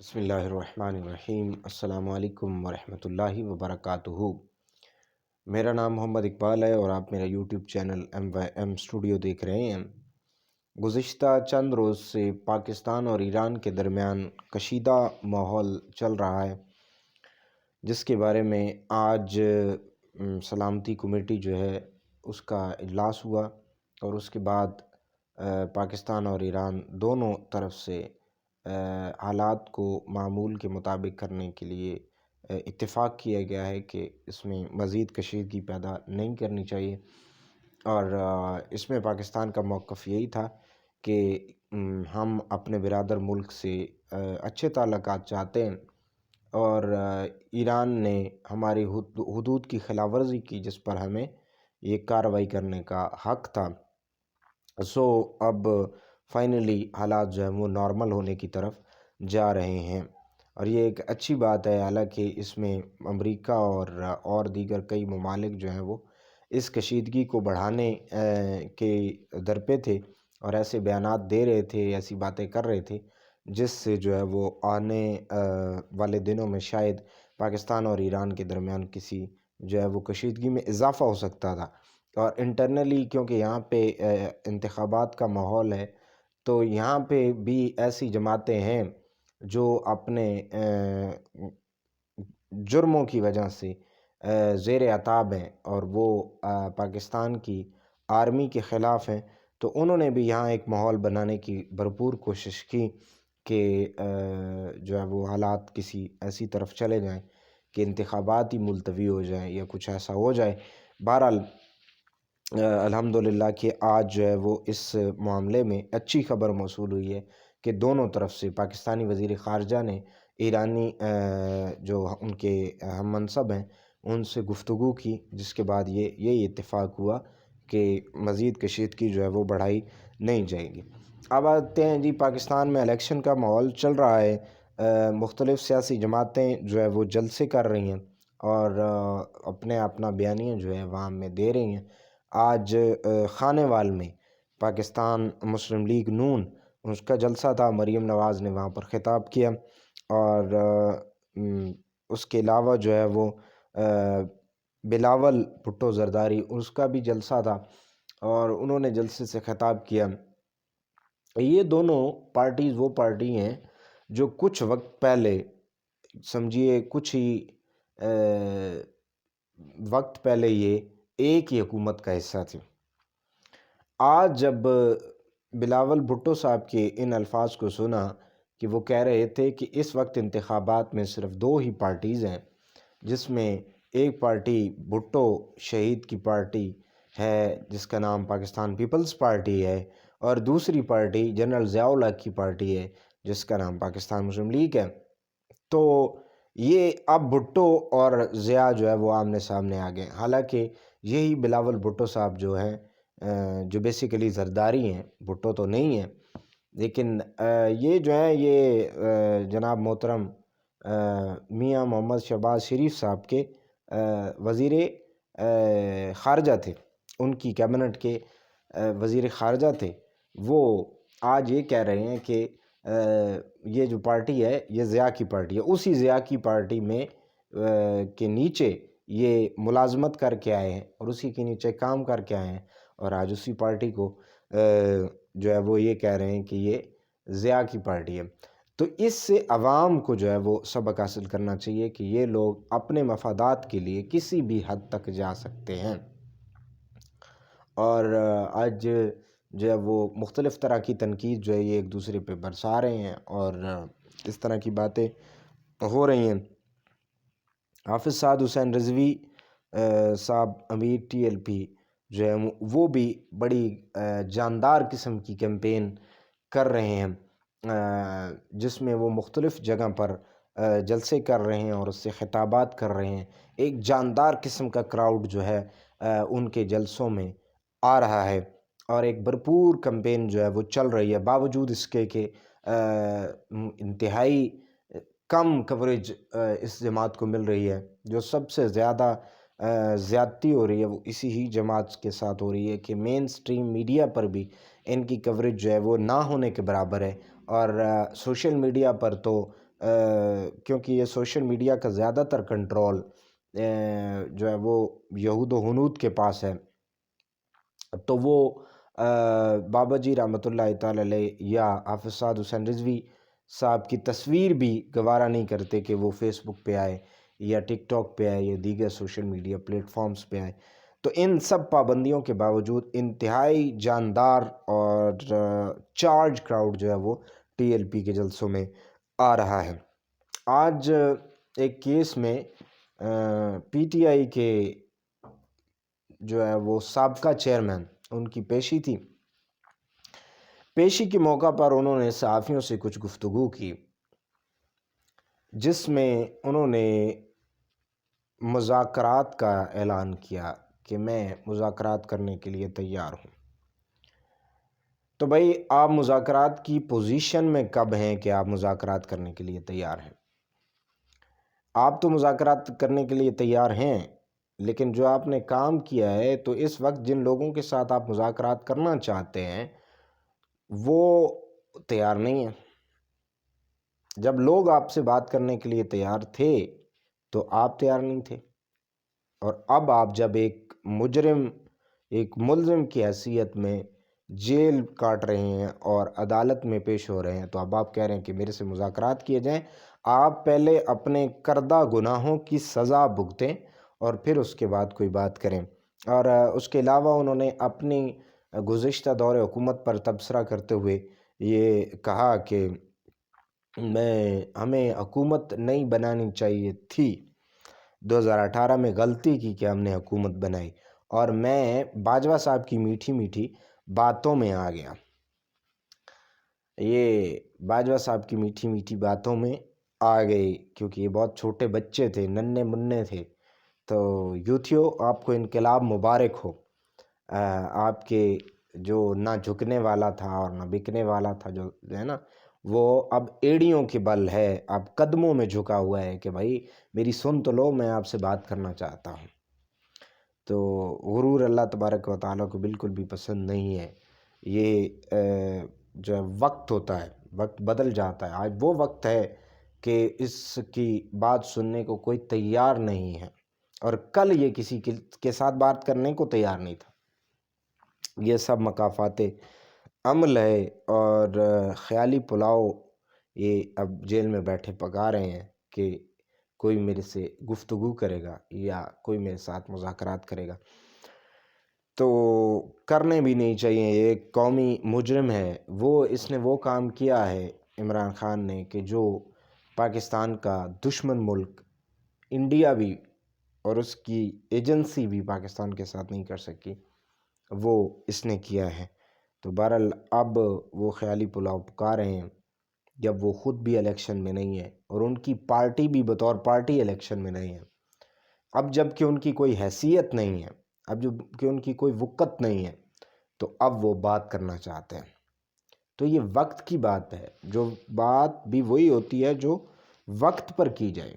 بسم اللہ الرحمن الرحیم۔ السلام علیکم ورحمۃ اللہ وبرکاتہ۔ میرا نام محمد اقبال ہے اور آپ میرا یوٹیوب چینل MYM اسٹوڈیو دیکھ رہے ہیں۔ گزشتہ چند روز سے پاکستان اور ایران کے درمیان کشیدہ ماحول چل رہا ہے، جس کے بارے میں آج سلامتی کمیٹی جو ہے اس کا اجلاس ہوا اور اس کے بعد پاکستان اور ایران دونوں طرف سے حالات کو معمول کے مطابق کرنے کے لیے اتفاق کیا گیا ہے کہ اس میں مزید کشیدگی پیدا نہیں کرنی چاہیے، اور اس میں پاکستان کا موقف یہی تھا کہ ہم اپنے برادر ملک سے اچھے تعلقات چاہتے ہیں، اور ایران نے ہماری حدود کی خلاف ورزی کی جس پر ہمیں یہ کارروائی کرنے کا حق تھا۔ اب فائنلی حالات جو ہیں وہ نارمل ہونے کی طرف جا رہے ہیں، اور یہ ایک اچھی بات ہے۔ حالانکہ اس میں امریکہ اور دیگر کئی ممالک جو ہیں وہ اس کشیدگی کو بڑھانے کے در پہ تھے اور ایسے بیانات دے رہے تھے، ایسی باتیں کر رہے تھے جس سے جو ہے وہ آنے والے دنوں میں شاید پاکستان اور ایران کے درمیان کسی جو ہے وہ کشیدگی میں اضافہ ہو سکتا تھا۔ اور انٹرنلی کیونکہ یہاں پہ انتخابات کا ماحول ہے، تو یہاں پہ بھی ایسی جماعتیں ہیں جو اپنے جرموں کی وجہ سے زیر عتاب ہیں اور وہ پاکستان کی آرمی کے خلاف ہیں، تو انہوں نے بھی یہاں ایک ماحول بنانے کی بھرپور کوشش کی کہ جو ہے وہ حالات کسی ایسی طرف چلے جائیں کہ انتخابات ہی ملتوی ہو جائیں یا کچھ ایسا ہو جائے۔ بہرحال الحمدللہ کہ آج جو ہے وہ اس معاملے میں اچھی خبر موصول ہوئی ہے کہ دونوں طرف سے پاکستانی وزیر خارجہ نے ایرانی جو ان کے ہم منصب ہیں ان سے گفتگو کی، جس کے بعد یہ اتفاق ہوا کہ مزید کشیدگی جو ہے وہ بڑھائی نہیں جائے گی۔ اب آتے ہیں جی، پاکستان میں الیکشن کا ماحول چل رہا ہے، مختلف سیاسی جماعتیں جو ہے وہ جلسے کر رہی ہیں اور اپنا بیانیہ جو ہے وہاں میں دے رہی ہیں۔ آج خانیوال میں پاکستان مسلم لیگ نون اس کا جلسہ تھا، مریم نواز نے وہاں پر خطاب کیا، اور اس کے علاوہ جو ہے وہ بلاول بھٹو زرداری اس کا بھی جلسہ تھا اور انہوں نے جلسے سے خطاب کیا۔ یہ دونوں پارٹیز وہ پارٹی ہیں جو کچھ وقت پہلے، سمجھیے کچھ ہی وقت پہلے یہ ایک ہی حکومت کا حصہ تھے۔ آج جب بلاول بھٹو صاحب کے ان الفاظ کو سنا کہ وہ کہہ رہے تھے کہ اس وقت انتخابات میں صرف دو ہی پارٹیز ہیں، جس میں ایک پارٹی بھٹو شہید کی پارٹی ہے جس کا نام پاکستان پیپلز پارٹی ہے، اور دوسری پارٹی جنرل ضیاء الحق کی پارٹی ہے جس کا نام پاکستان مسلم لیگ ہے، تو یہ اب بھٹو اور ضیاء جو ہے وہ آمنے سامنے آ گئے۔ حالانکہ یہی بلاول بھٹو صاحب جو ہیں جو بیسیکلی زرداری ہیں، بھٹو تو نہیں ہیں، لیکن یہ جو ہیں یہ جناب محترم میاں محمد شہباز شریف صاحب کے وزیر خارجہ تھے، ان کی کیبنٹ کے وزیر خارجہ تھے۔ وہ آج یہ کہہ رہے ہیں کہ یہ جو پارٹی ہے یہ ضیاء کی پارٹی ہے، اسی ضیاء کی پارٹی میں کے نیچے یہ ملازمت کر کے آئے ہیں اور اسی کے نیچے کام کر کے آئے ہیں، اور آج اسی پارٹی کو جو ہے وہ یہ کہہ رہے ہیں کہ یہ ضیاء کی پارٹی ہے۔ تو اس سے عوام کو جو ہے وہ سبق حاصل کرنا چاہیے کہ یہ لوگ اپنے مفادات کے لیے کسی بھی حد تک جا سکتے ہیں، اور آج جو ہے وہ مختلف طرح کی تنقید جو ہے یہ ایک دوسرے پہ برسا رہے ہیں اور اس طرح کی باتیں ہو رہی ہیں۔ حافظ سعد حسین رضوی صاحب امیر TLP جو ہے وہ بھی بڑی جاندار قسم کی کیمپین کر رہے ہیں، جس میں وہ مختلف جگہ پر جلسے کر رہے ہیں اور اس سے خطابات کر رہے ہیں۔ ایک جاندار قسم کا کراؤڈ جو ہے ان کے جلسوں میں آ رہا ہے اور ایک بھرپور کیمپین جو ہے وہ چل رہی ہے، باوجود اس کے کہ انتہائی کم کوریج اس جماعت کو مل رہی ہے۔ جو سب سے زیادہ زیادتی ہو رہی ہے وہ اسی ہی جماعت کے ساتھ ہو رہی ہے کہ مین سٹریم میڈیا پر بھی ان کی کوریج جو ہے وہ نہ ہونے کے برابر ہے، اور سوشل میڈیا پر تو کیونکہ یہ سوشل میڈیا کا زیادہ تر کنٹرول جو ہے وہ یہود و ہنود کے پاس ہے، تو وہ بابا جی رحمۃ اللہ تعالی علیہ یا حافظ سعد حسین رضوی صاحب کی تصویر بھی گوارا نہیں کرتے کہ وہ فیس بک پہ آئے یا ٹک ٹاک پہ آئے یا دیگر سوشل میڈیا پلیٹ فارمز پہ آئے۔ تو ان سب پابندیوں کے باوجود انتہائی جاندار اور چارج کراؤڈ جو ہے وہ ٹی ایل پی کے جلسوں میں آ رہا ہے۔ آج ایک کیس میں پی ٹی آئی کے جو ہے وہ سابقہ چیئرمین، ان کی پیشی تھی۔ پیشی کے موقع پر انہوں نے صحافیوں سے کچھ گفتگو کی، جس میں انہوں نے مذاکرات کا اعلان کیا کہ میں مذاکرات کرنے کے لیے تیار ہوں۔ تو بھائی آپ مذاکرات کی پوزیشن میں کب ہیں کہ آپ مذاکرات کرنے کے لیے تیار ہیں؟ آپ تو مذاکرات کرنے کے لیے تیار ہیں، لیکن جو آپ نے کام کیا ہے، تو اس وقت جن لوگوں کے ساتھ آپ مذاکرات کرنا چاہتے ہیں وہ تیار نہیں ہیں۔ جب لوگ آپ سے بات کرنے کے لیے تیار تھے تو آپ تیار نہیں تھے، اور اب آپ جب ایک مجرم، ایک ملزم کی حیثیت میں جیل کاٹ رہے ہیں اور عدالت میں پیش ہو رہے ہیں، تو اب آپ کہہ رہے ہیں کہ میرے سے مذاکرات کیے جائیں۔ آپ پہلے اپنے کردہ گناہوں کی سزا بھگتیں اور پھر اس کے بعد کوئی بات کریں۔ اور اس کے علاوہ انہوں نے اپنی گزشتہ دور حکومت پر تبصرہ کرتے ہوئے یہ کہا کہ ہمیں حکومت نہیں بنانی چاہیے تھی، 2018 میں غلطی کی کہ ہم نے حکومت بنائی، اور میں باجوہ صاحب کی میٹھی میٹھی باتوں میں آ گیا۔ یہ باجوہ صاحب کی میٹھی میٹھی باتوں میں آ گئی کیونکہ یہ بہت چھوٹے بچے تھے، ننھے منھے تھے۔ تو یوتھیو، آپ کو انقلاب مبارک ہو۔ آپ کے جو نہ جھکنے والا تھا اور نہ بکنے والا تھا، جو ہے نا، وہ اب ایڑیوں کے بل ہے، اب قدموں میں جھکا ہوا ہے کہ بھائی میری سن تو لو، میں آپ سے بات کرنا چاہتا ہوں۔ تو غرور اللہ تبارک و تعالیٰ کو بالکل بھی پسند نہیں ہے۔ یہ جو ہے وقت ہوتا ہے، وقت بدل جاتا ہے۔ آج وہ وقت ہے کہ اس کی بات سننے کو کوئی تیار نہیں ہے، اور کل یہ کسی کے ساتھ بات کرنے کو تیار نہیں تھا۔ یہ سب مکافات عمل ہے، اور خیالی پلاؤ یہ اب جیل میں بیٹھے پکا رہے ہیں کہ کوئی میرے سے گفتگو کرے گا یا کوئی میرے ساتھ مذاکرات کرے گا۔ تو کرنے بھی نہیں چاہیے۔ یہ ایک قومی مجرم ہے، اس نے وہ کام کیا ہے عمران خان نے کہ جو پاکستان کا دشمن ملک انڈیا بھی اور اس کی ایجنسی بھی پاکستان کے ساتھ نہیں کر سکی، وہ اس نے کیا ہے۔ تو بہرحال اب وہ خیالی پلاؤ پکا رہے ہیں جب وہ خود بھی الیکشن میں نہیں ہے اور ان کی پارٹی بھی بطور پارٹی الیکشن میں نہیں ہے۔ اب جب کہ ان کی کوئی حیثیت نہیں ہے، اب جب کہ ان کی کوئی وقت نہیں ہے، تو اب وہ بات کرنا چاہتے ہیں۔ تو یہ وقت کی بات ہے، جو بات بھی وہی ہوتی ہے جو وقت پر کی جائے۔